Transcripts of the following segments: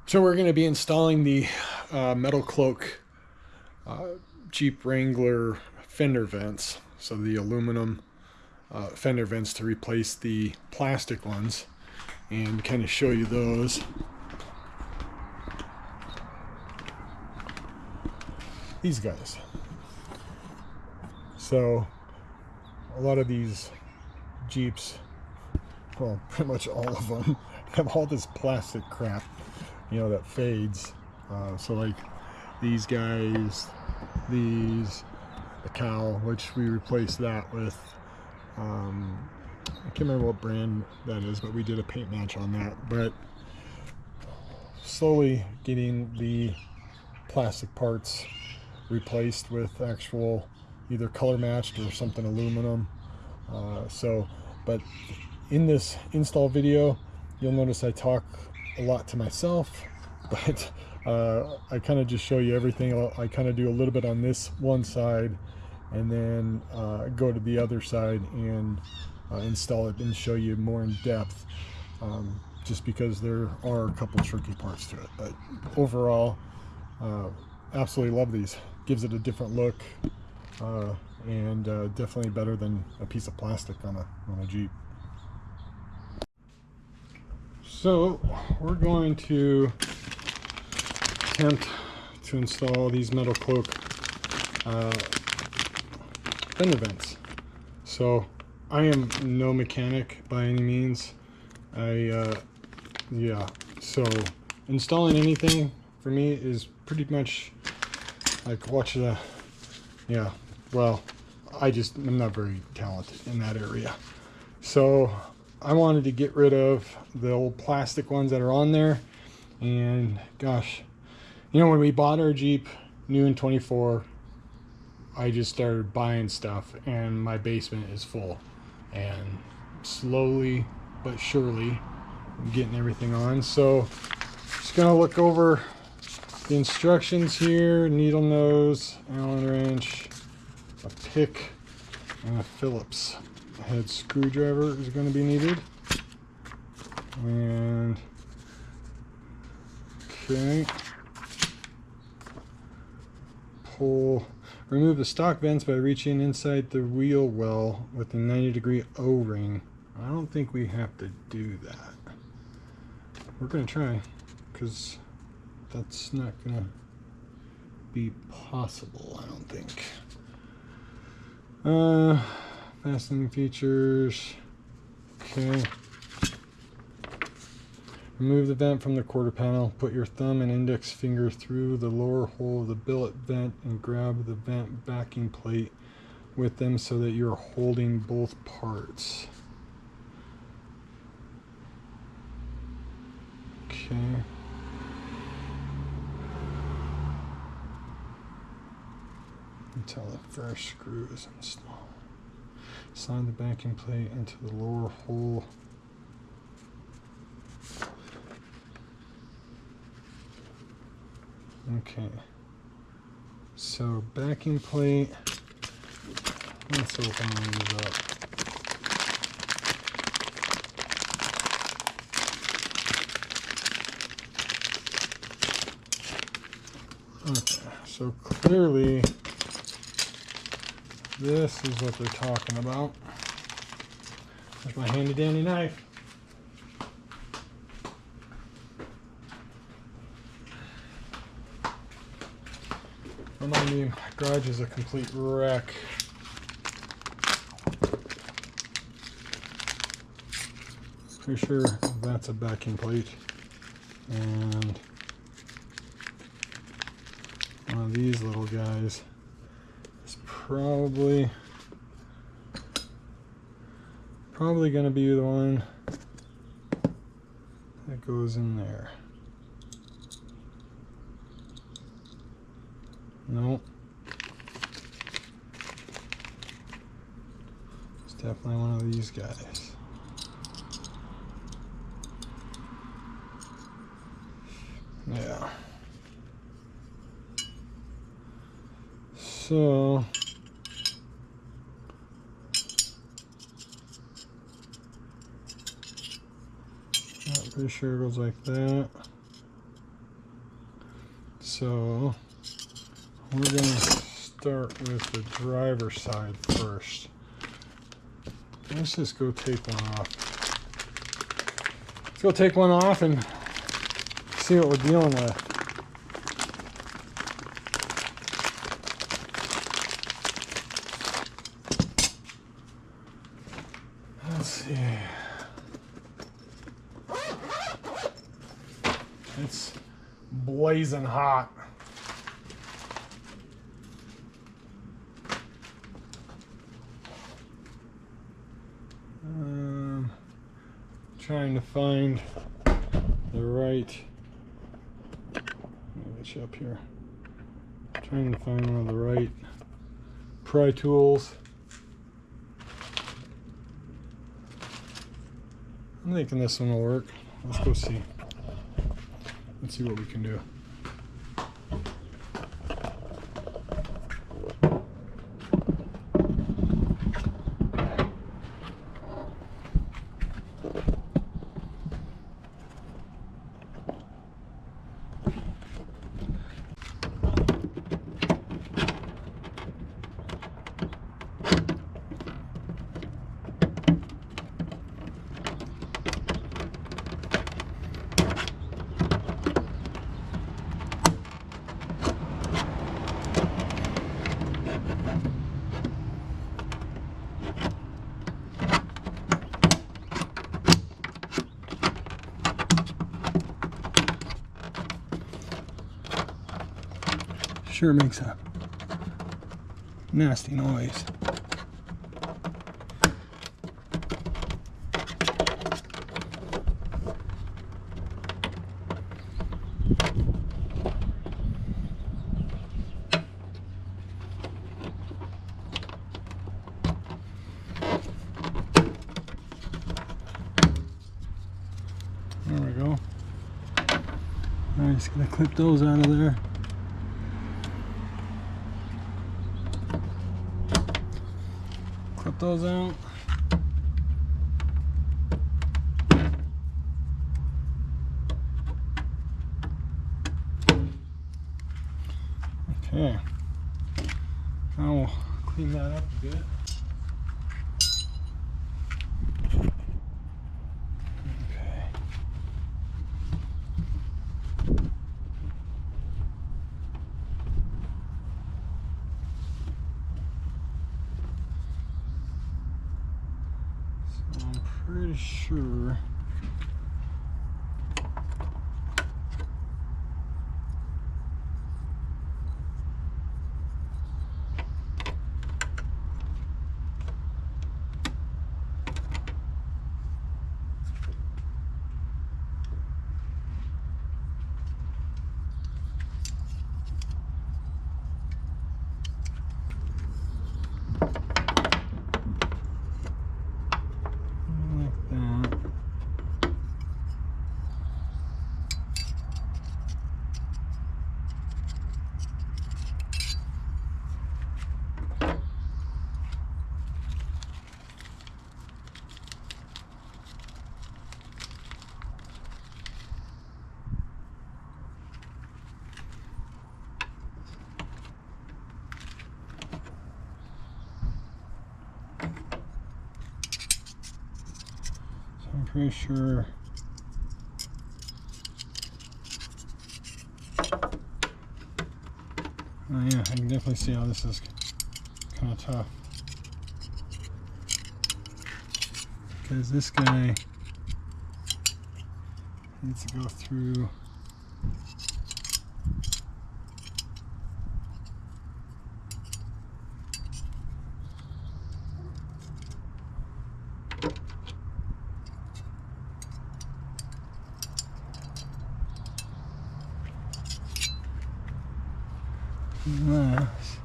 So we're going to be installing the MetalCloak Jeep Wrangler fender vents. So the aluminum fender vents to replace the plastic ones, and kind of show you those. These guys. So a lot of these Jeeps, well, pretty much all of them, have all this plastic crap, you know, that fades. So like these guys, the cowl, which we replaced that with, I can't remember what brand that is, but we did a paint match on that. But slowly getting the plastic parts replaced with actual either color matched or something aluminum. But in this install video, you'll notice I talk a lot to myself, but I kind of just show you everything. I kind of do a little bit on this one side, and then go to the other side and install it and show you more in depth, just because there are a couple tricky parts to it. But overall, absolutely love these. Gives it a different look, and definitely better than a piece of plastic on a Jeep. So we're going to attempt to install these MetalCloak fender vents. So I am no mechanic by any means. Yeah, so installing anything for me is pretty much like well, I'm not very talented in that area. So I wanted to get rid of the old plastic ones that are on there. And gosh, you know, when we bought our Jeep new in 24, I just started buying stuff, and my basement is full. And slowly but surely I'm getting everything on. So just gonna look over the instructions here: needle nose, Allen wrench, a pick, and a Phillips head screwdriver is going to be needed. And okay, remove the stock vents by reaching inside the wheel well with a 90-degree O-ring. I don't think we have to do that. We're going to try, because that's not going to be possible, I don't think. Fastening features. Okay. Remove the vent from the quarter panel. Put your thumb and index finger through the lower hole of the billet vent and grab the vent backing plate with them so that you're holding both parts. Okay. Until the first screw is installed. Slide the backing plate into the lower hole. Okay. So backing plate. Let's open these up. Okay. So clearly, this is what they're talking about. There's my handy dandy knife. Remind me, my garage is a complete wreck. Pretty sure that's a backing plate. And one of these little guys is probably going to be the one that goes in there. Nope. It's definitely one of these guys. Yeah. So I'm pretty sure it goes like that. So we're going to start with the driver's side first. Let's just go take one off. Let's go take one off and see what we're dealing with. Let's see. It's blazing hot. Trying to find the right. Let me get you up here. Trying to find one of the right pry tools. I'm thinking this one will work. Let's go see. Let's see what we can do. Sure makes a nasty noise. There we go. I'm just gonna clip those out of there. Clip those out. Okay. Now we'll clean that up a bit. Pretty sure pretty sure oh yeah, I can definitely see how this is kind of tough because this guy needs to go through this.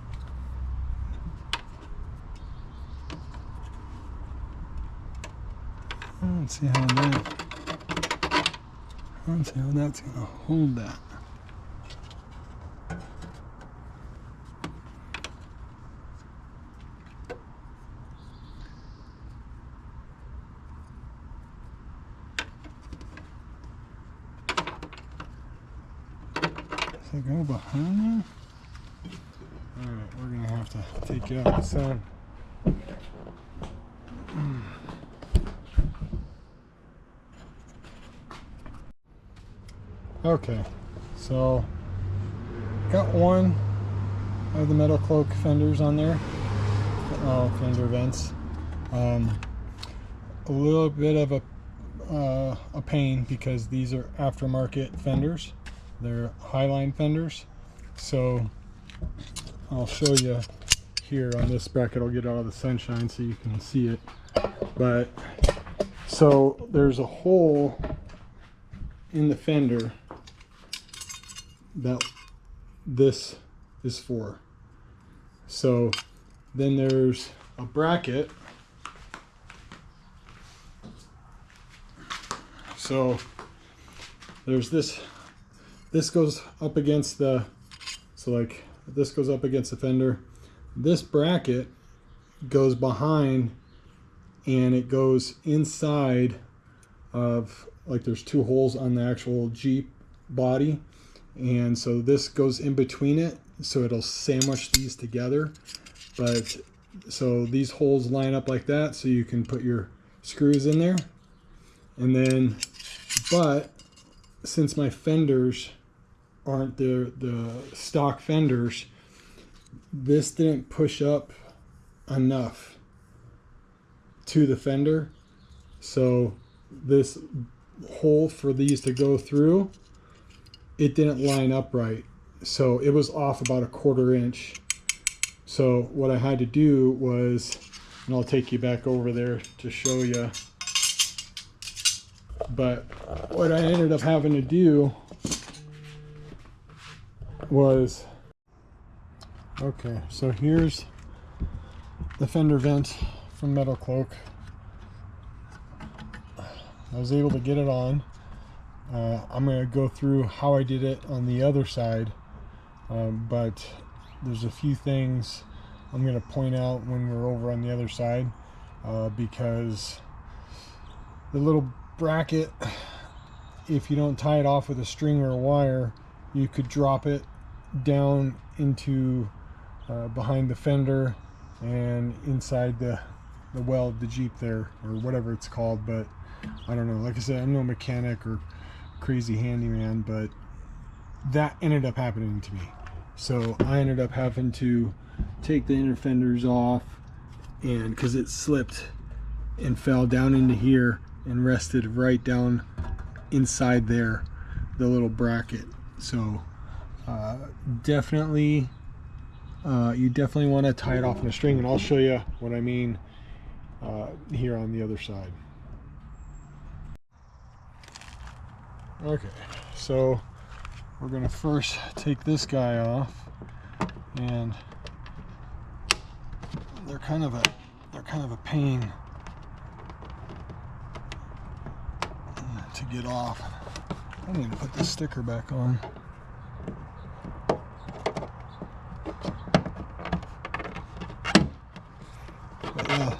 Let's see how that's gonna hold that. they go behind there? Alright, we're going to have to take you out of the sun. Okay, so got one of the MetalCloak fenders on there. Fender vents. A little bit of a pain because these are aftermarket fenders. They're highline fenders. So I'll show you here on this bracket. I'll get out of the sunshine so you can see it. But so there's a hole in the fender that this is for. So then there's a bracket. So there's this goes up against the, so like this goes up against the fender. This bracket goes behind and it goes inside of, like there's two holes on the actual Jeep body, and so this goes in between it, so it'll sandwich these together. But so these holes line up like that, so you can put your screws in there. And then, but since my fenders aren't the stock fenders, this didn't push up enough to the fender, so this hole for these to go through, it didn't line up right, so it was off about a 1/4 inch. So what I had to do was, and I'll take you back over there to show you, but what I ended up having to do was, okay, so here's the fender vent from MetalCloak. I was able to get it on. I'm going to go through how I did it on the other side, but there's a few things I'm going to point out when we're over on the other side, because the little bracket, if you don't tie it off with a string or a wire, you could drop it down into behind the fender and inside the well of the Jeep there, or whatever it's called. But I don't know, like I said, I'm no mechanic or crazy handyman, but that ended up happening to me. So I ended up having to take the inner fenders off, and because it slipped and fell down into here and rested right down inside there, the little bracket. So definitely you definitely want to tie it off in a string, and I'll show you what I mean here on the other side. Okay, so we're gonna first take this guy off, and they're kind of a pain to get off. I need to put this sticker back on. But yeah,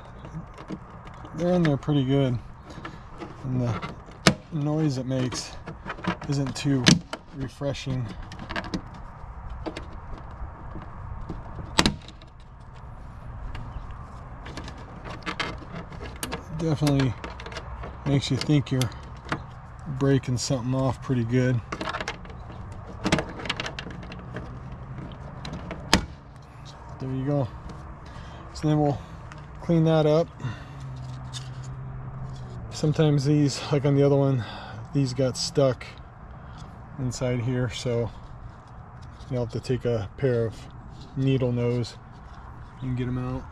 they're in there pretty good, and the noise it makes isn't too refreshing. Definitely makes you think you're breaking something off pretty good. There you go. So then we'll clean that up. Sometimes these, like on the other one, these got stuck inside here, so you'll have to take a pair of needle nose and get them out.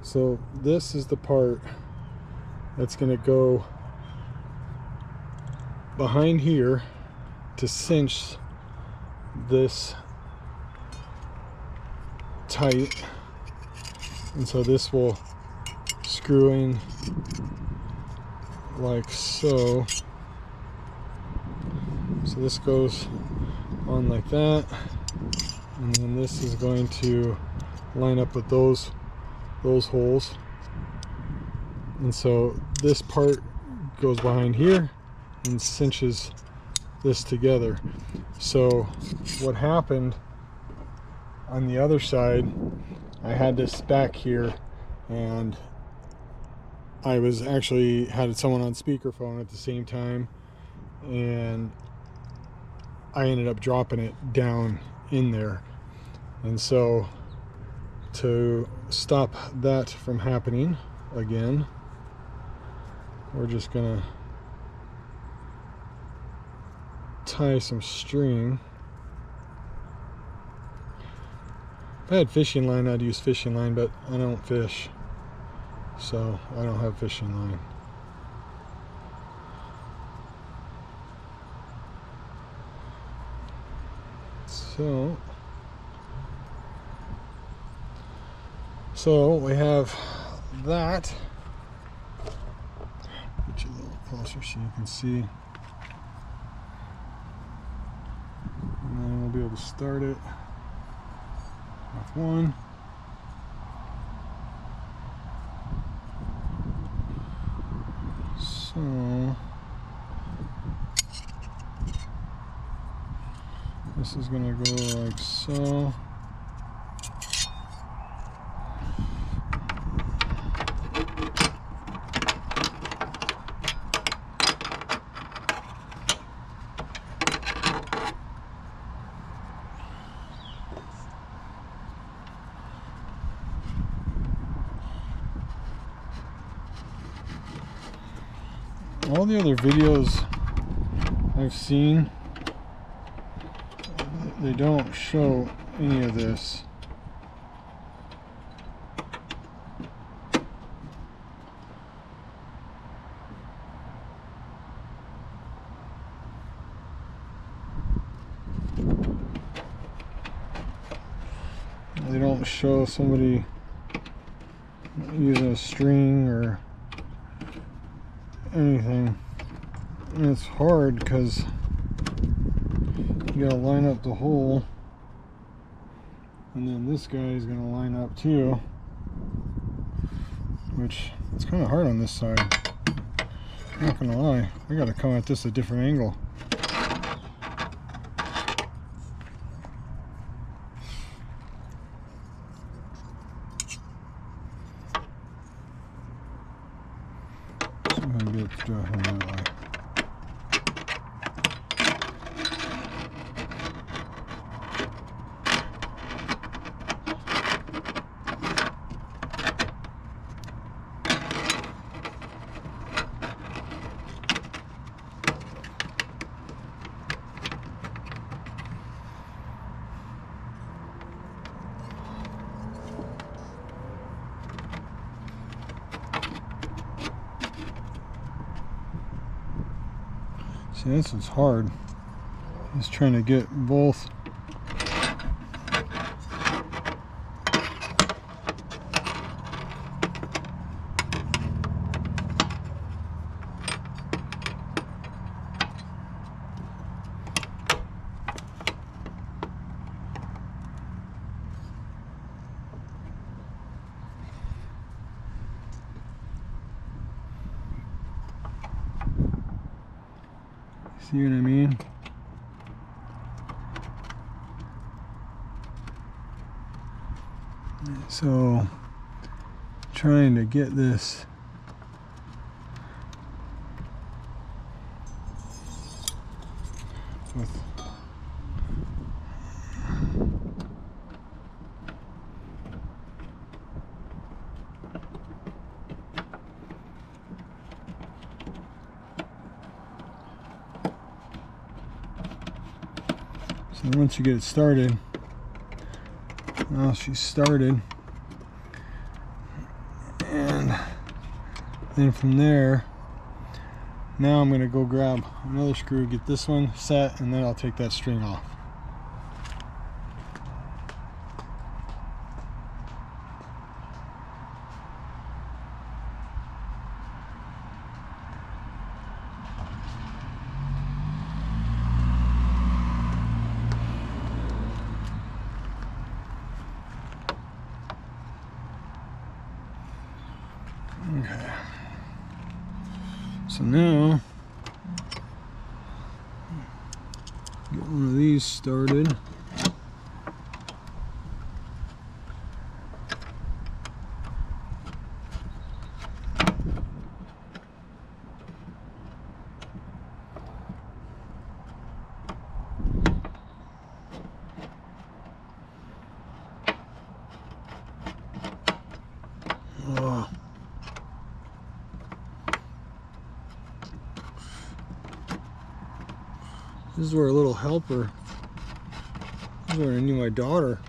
So this is the part that's going to go behind here to cinch this tight, and so this will screw in like so. So this goes on like that, and then this is going to line up with those holes, And so this part goes behind here and cinches this together. So what happened on the other side, I had this back here, and I was actually had someone on speakerphone at the same time, and I ended up dropping it down in there. And so to stop that from happening again, we're just gonna tie some string. If I had fishing line, I'd use fishing line, but I don't fish, so I don't have fishing line. So we have that. Get you a little closer so you can see. And then we'll be able to start it with one. So this is going to go like so. All the other videos I've seen, they don't show any of this. They don't show somebody using a string or anything. And it's hard because you gotta line up the hole, and then this guy is gonna line up too, which it's kind of hard on this side. I'm not gonna lie, I gotta come at this a different angle. I'm gonna get it to draw him that way. See, this is hard. Just trying to get both. See what I mean? So, trying to get this with so once you get it started, well, she's started, and then from there, now I'm going to go grab another screw, get this one set, and then I'll take that string off. Okay. So now, get one of these started. Oh. This is where a little helper, this is where I knew my daughter.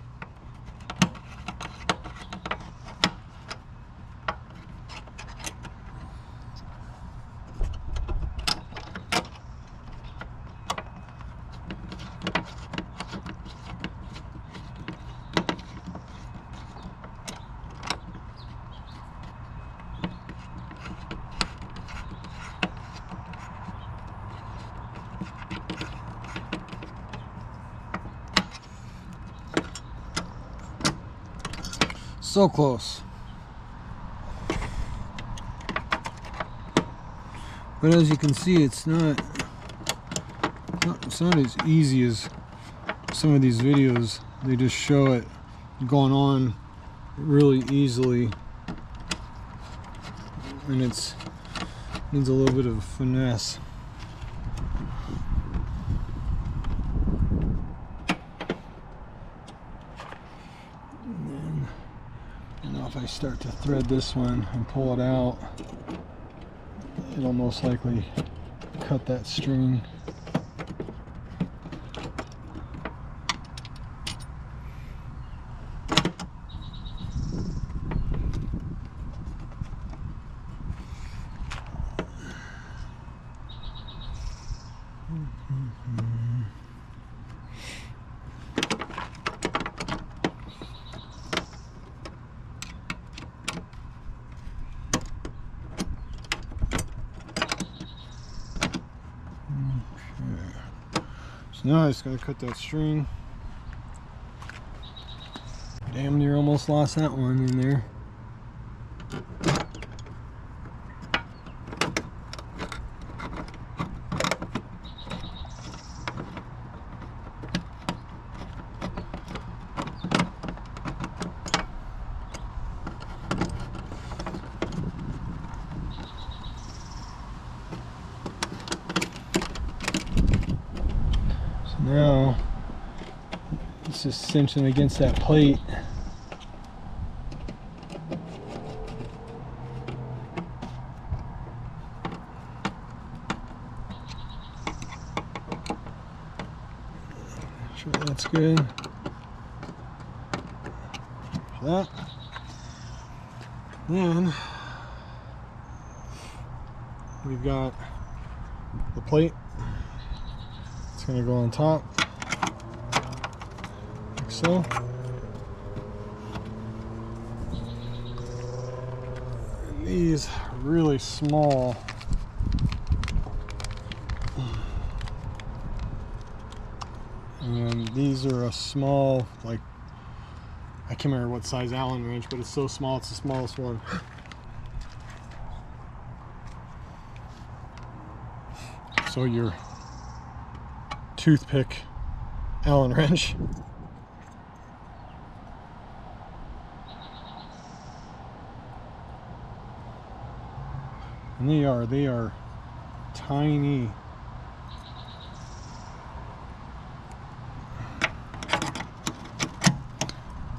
So close. But as you can see, it's not as easy as some of these videos. They just show it going on really easily, and it needs a little bit of finesse. If I start to thread this one and pull it out, it'll most likely cut that string. Now I just gotta cut that string. Damn near almost lost that one in there. Now, it's just cinching against that plate. Make sure that's good. That. Then, we've got the plate. It's going to go on top, like so. And these are really small. And these are a small, like, I can't remember what size Allen wrench, but it's so small, it's the smallest one. So your toothpick Allen wrench. And they are tiny.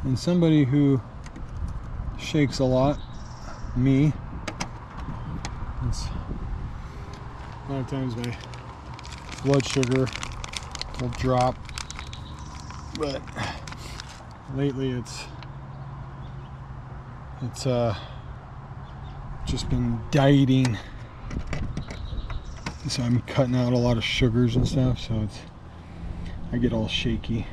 And somebody who shakes a lot, me, it's a lot of times my blood sugar will drop, but lately it's just been dieting, so I'm cutting out a lot of sugars and stuff, so I get all shaky.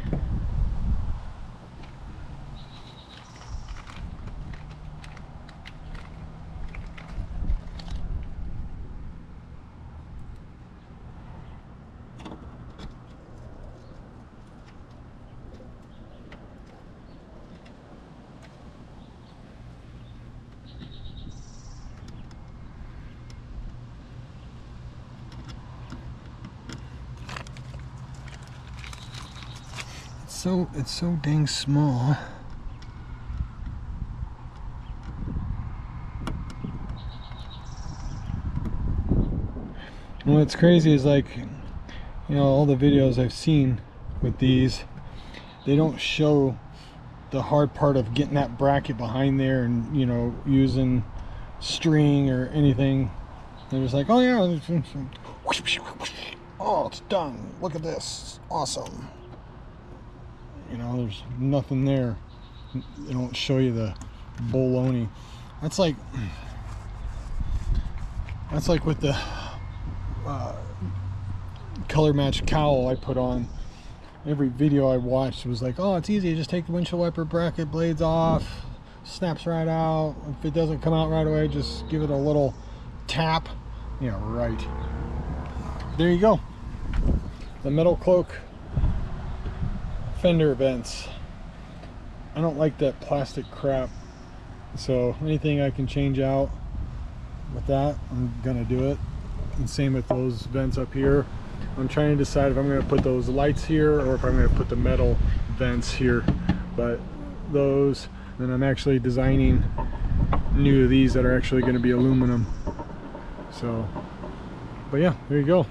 so dang small. And what's crazy is, like, you know, all the videos I've seen with these, they don't show the hard part of getting that bracket behind there and, you know, using string or anything. They're just like, oh yeah, oh, it's done, look at this, awesome. You know, there's nothing there. They don't show you the baloney. That's like with the color match cowl I put on. Every video I watched was like, oh, it's easy, just take the windshield wiper bracket blades off, snaps right out. If it doesn't come out right away, just give it a little tap. Yeah, right. There you go. The MetalCloak Fender vents. I don't like that plastic crap, so anything I can change out with that, I'm gonna do it. And same with those vents up here. I'm trying to decide if I'm going to put those lights here or if I'm going to put the metal vents here. But those, then I'm actually designing new of these that are actually going to be aluminum. So, but yeah, there you go.